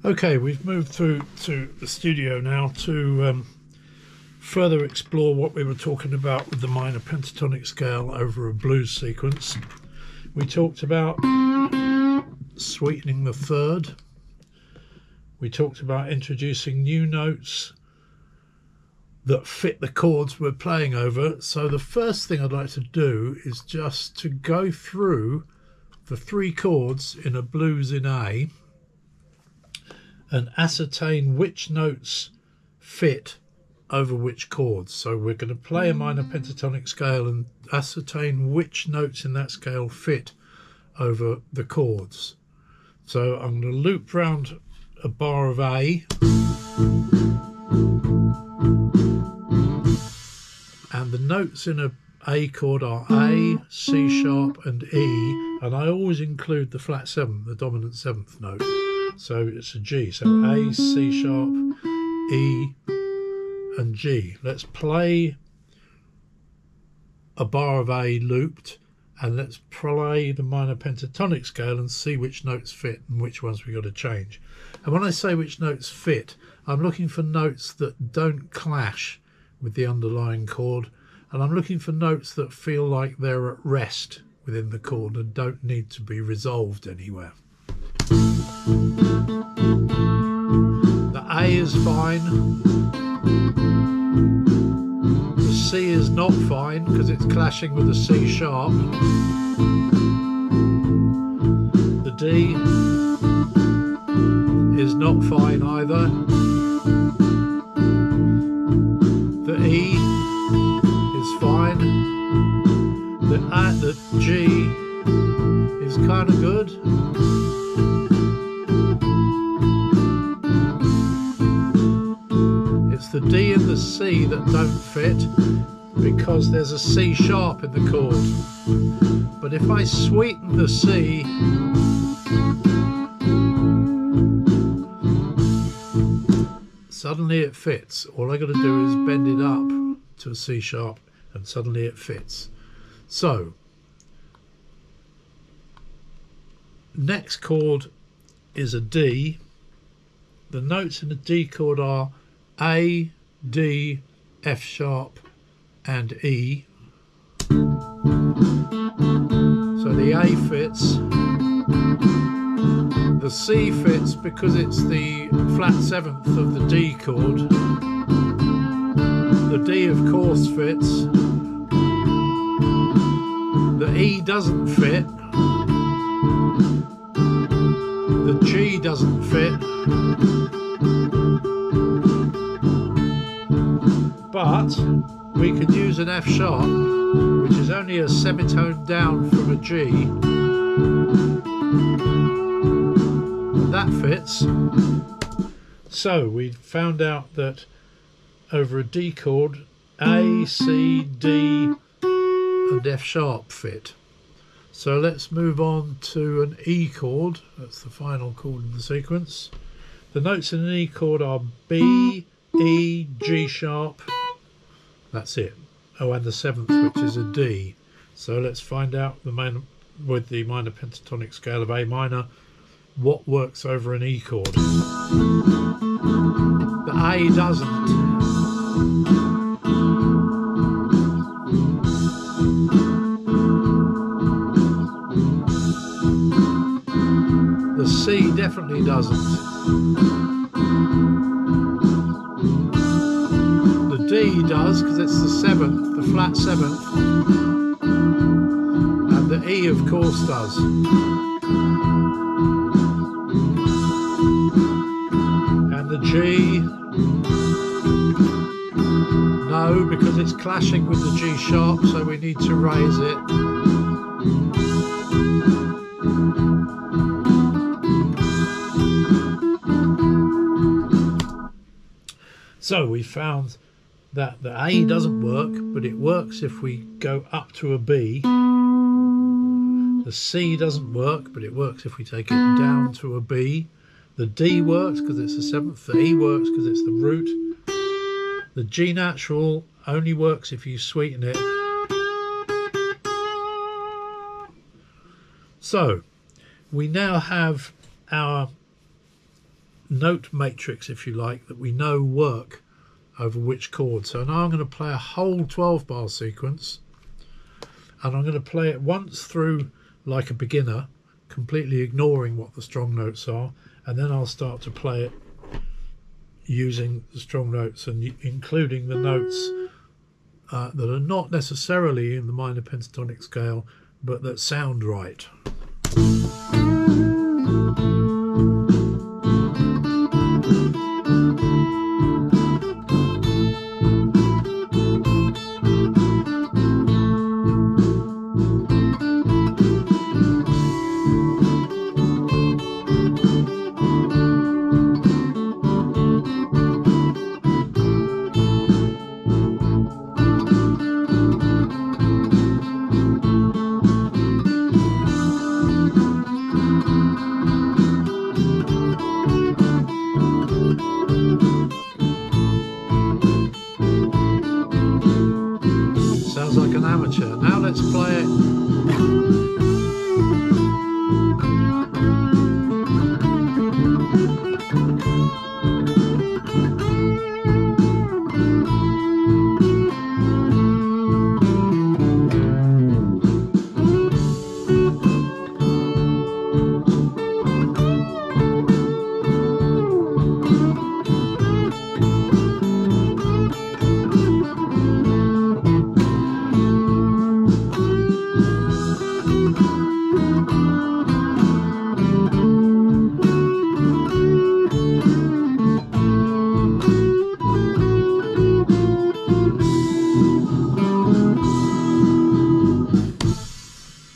Okay, we've moved through to the studio now to further explore what we were talking about with the minor pentatonic scale over a blues sequence. We talked about sweetening the third. We talked about introducing new notes that fit the chords we're playing over. So the first thing I'd like to do is just to go through the three chords in a blues in A and ascertain which notes fit over which chords. So we're going to play a minor pentatonic scale and ascertain which notes in that scale fit over the chords. So I'm going to loop round a bar of A, and the notes in a A chord are A, C sharp and E, and I always include the flat seventh, the dominant seventh note. So it's a G, so A, C sharp, E and G. Let's play a bar of A looped, and let's play the minor pentatonic scale and see which notes fit and which ones we got to change. And when I say which notes fit, I'm looking for notes that don't clash with the underlying chord, and I'm looking for notes that feel like they're at rest within the chord and don't need to be resolved anywhere. The A is fine. The C is not fine because it's clashing with the C sharp. The D is not fine either. The E is fine. The G is kind of good. It's the D and the C that don't fit because there's a C sharp in the chord. But if I sweeten the C, suddenly it fits. All I got to do is bend it up to a C sharp and suddenly it fits. So next chord is a D. The notes in the D chord are A, D, F sharp and E. So the A fits. The C fits because it's the flat seventh of the D chord. The D of course fits. The E doesn't fit. The G doesn't fit. But we could use an F sharp, which is only a semitone down from a G. And that fits. So we found out that over a D chord, A, C, D and F sharp fit. So let's move on to an E chord. That's the final chord in the sequence. The notes in an E chord are B, E, G sharp. That's it. Oh, and the seventh, which is a D. So let's find out with the minor pentatonic scale of A minor what works over an E chord. The A doesn't. The C definitely doesn't. The D does because it's the seventh, the flat seventh. And the E of course does. And the G, no, because it's clashing with the G sharp, so we need to raise it. So we found that the A doesn't work, but it works if we go up to a B. The C doesn't work, but it works if we take it down to a B. The D works because it's the seventh. The E works because it's the root. The G natural only works if you sweeten it. So we now have our note matrix, if you like, that we know work over which chord. So now I'm going to play a whole 12-bar sequence, and I'm going to play it once through like a beginner, completely ignoring what the strong notes are, and then I'll start to play it using the strong notes and including the notes that are not necessarily in the minor pentatonic scale, but that sound right. Sounds like an amateur. Now let's play it.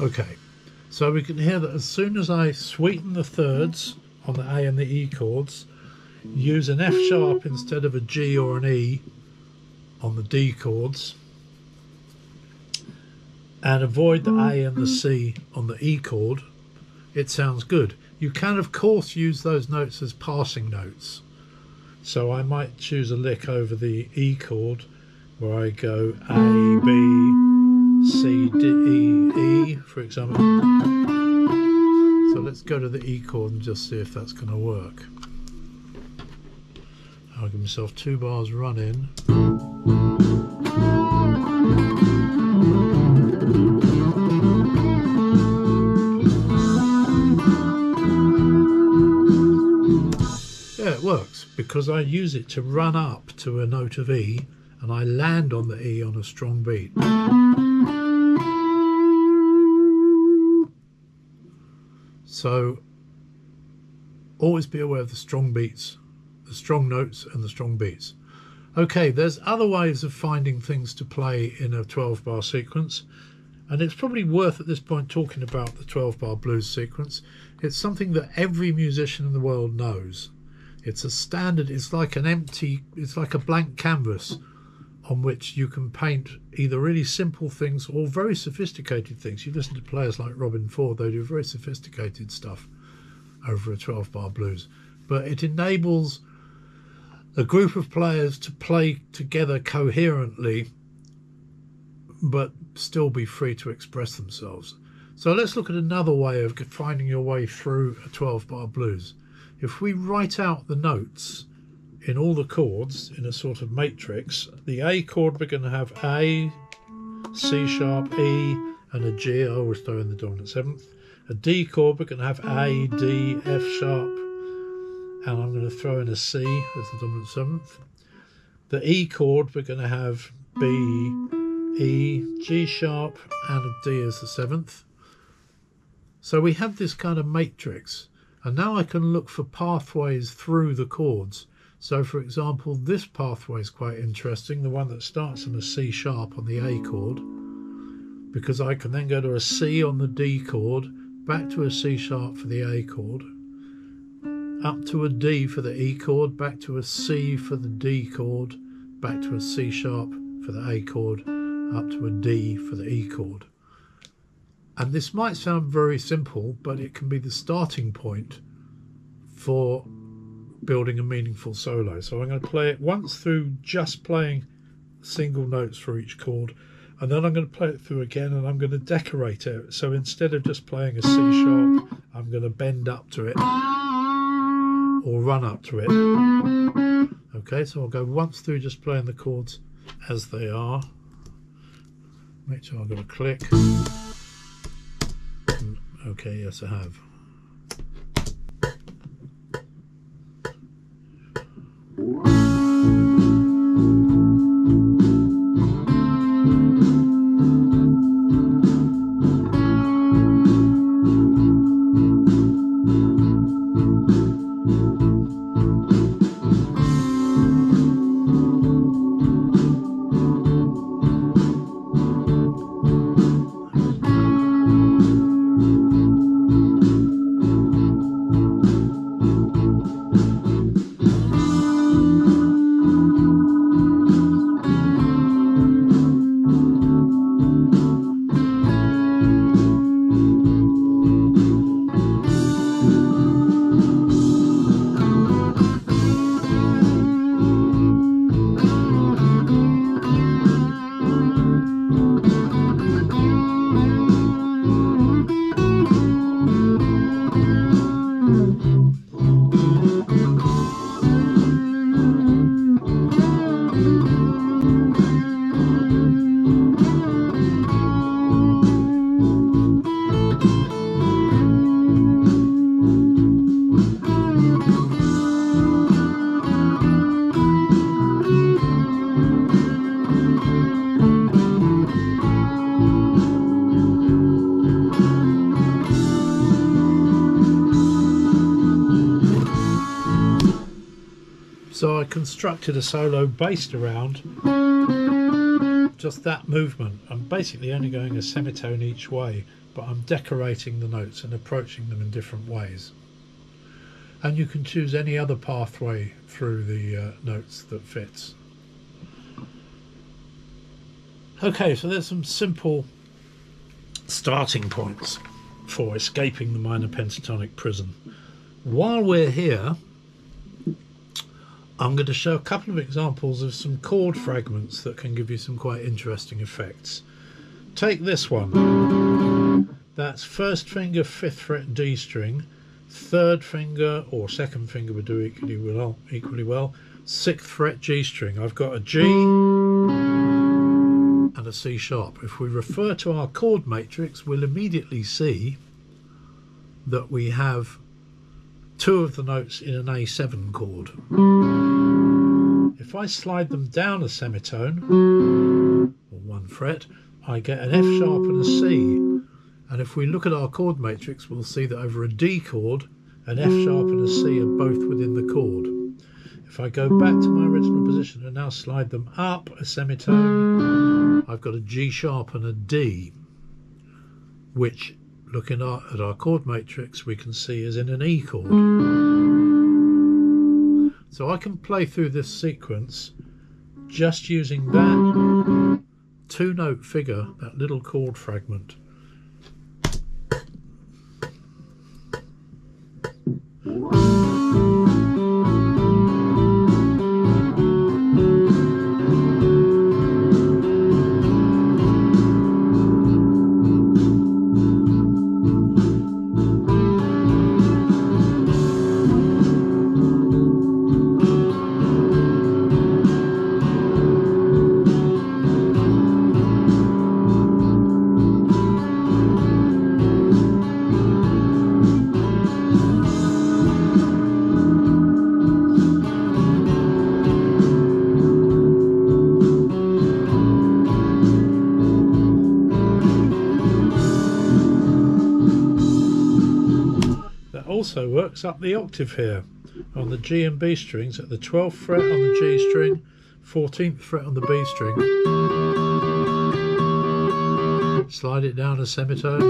Okay, so we can hear that as soon as I sweeten the thirds on the A and the E chords, use an F sharp instead of a G or an E on the D chords, and avoid the A and the C on the E chord, it sounds good. You can of course use those notes as passing notes. So I might choose a lick over the E chord where I go A, B, C, D, E, E, for example. So let's go to the E chord and just see if that's going to work. I'll give myself 2 bars run in. Yeah, it works because I use it to run up to a note of E and I land on the E on a strong beat. So always be aware of the strong beats, the strong notes and the strong beats. Okay, there's other ways of finding things to play in a 12-bar sequence, and it's probably worth at this point talking about the 12-bar blues sequence. It's something that every musician in the world knows. It's a standard, it's like a blank canvas on which you can paint either really simple things or very sophisticated things. You listen to players like Robin Ford, they do very sophisticated stuff over a 12-bar blues. But it enables a group of players to play together coherently, but still be free to express themselves. So let's look at another way of finding your way through a 12-bar blues. If we write out the notes in all the chords in a sort of matrix, the A chord we're going to have A, C sharp, E and a G. I always throw in the dominant seventh. A D chord we're going to have A, D, F sharp, and I'm going to throw in a C as the dominant seventh. The E chord we're going to have B, E, G sharp and a D as the seventh. So we have this kind of matrix, and now I can look for pathways through the chords. So for example, this pathway is quite interesting, the one that starts in a C sharp on the A chord, because I can then go to a C on the D chord, back to a C sharp for the A chord, up to a D for the E chord, back to a C for the D chord, back to a C sharp for the A chord, up to a D for the E chord. And this might sound very simple, but it can be the starting point for building a meaningful solo. So I'm going to play it once through just playing single notes for each chord, and then I'm going to play it through again and I'm going to decorate it. So instead of just playing a C sharp, I'm going to bend up to it or run up to it. Okay, so I'll go once through just playing the chords as they are. Make sure I've got a click. Okay, yes I have. So I constructed a solo based around just that movement. I'm basically only going a semitone each way, but I'm decorating the notes and approaching them in different ways. And you can choose any other pathway through the notes that fits. Okay, so there's some simple starting points for escaping the minor pentatonic prison. While we're here, I'm going to show a couple of examples of some chord fragments that can give you some quite interesting effects. Take this one. That's first finger 5th fret D string, third finger or second finger would do equally well, 6th fret G string. I've got a G and a C sharp. If we refer to our chord matrix, we'll immediately see that we have two of the notes in an A7 chord. If I slide them down a semitone, or 1 fret, I get an F sharp and a C. And if we look at our chord matrix, we'll see that over a D chord, an F sharp and a C are both within the chord. If I go back to my original position and now slide them up a semitone, I've got a G sharp and a D, which, looking at our chord matrix, we can see is in an E chord. So I can play through this sequence just using that 2-note figure, that little chord fragment. Also works up the octave here on the G and B strings at the 12th fret on the G string, 14th fret on the B string. Slide it down a semitone,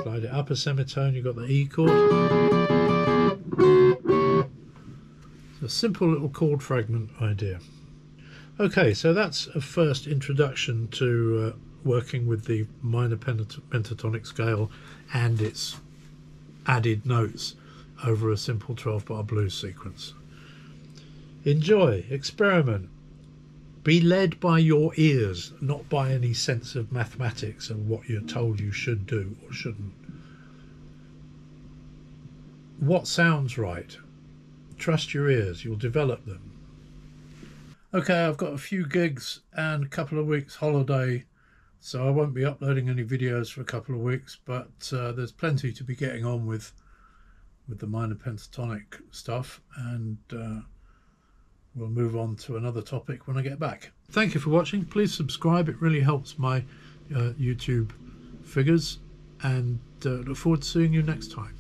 slide it up a semitone, you've got the E chord. It's a simple little chord fragment idea. Okay, so that's a first introduction to working with the minor pentatonic scale and its added notes over a simple 12-bar blues sequence. Enjoy, experiment, be led by your ears, not by any sense of mathematics and what you're told you should do or shouldn't. what sounds right. Trust your ears, you'll develop them. Okay, I've got a few gigs and a couple of weeks holiday, so I won't be uploading any videos for a couple of weeks, but there's plenty to be getting on with the minor pentatonic stuff, and we'll move on to another topic when I get back. Thank you for watching. Please subscribe, it really helps my YouTube figures, and look forward to seeing you next time.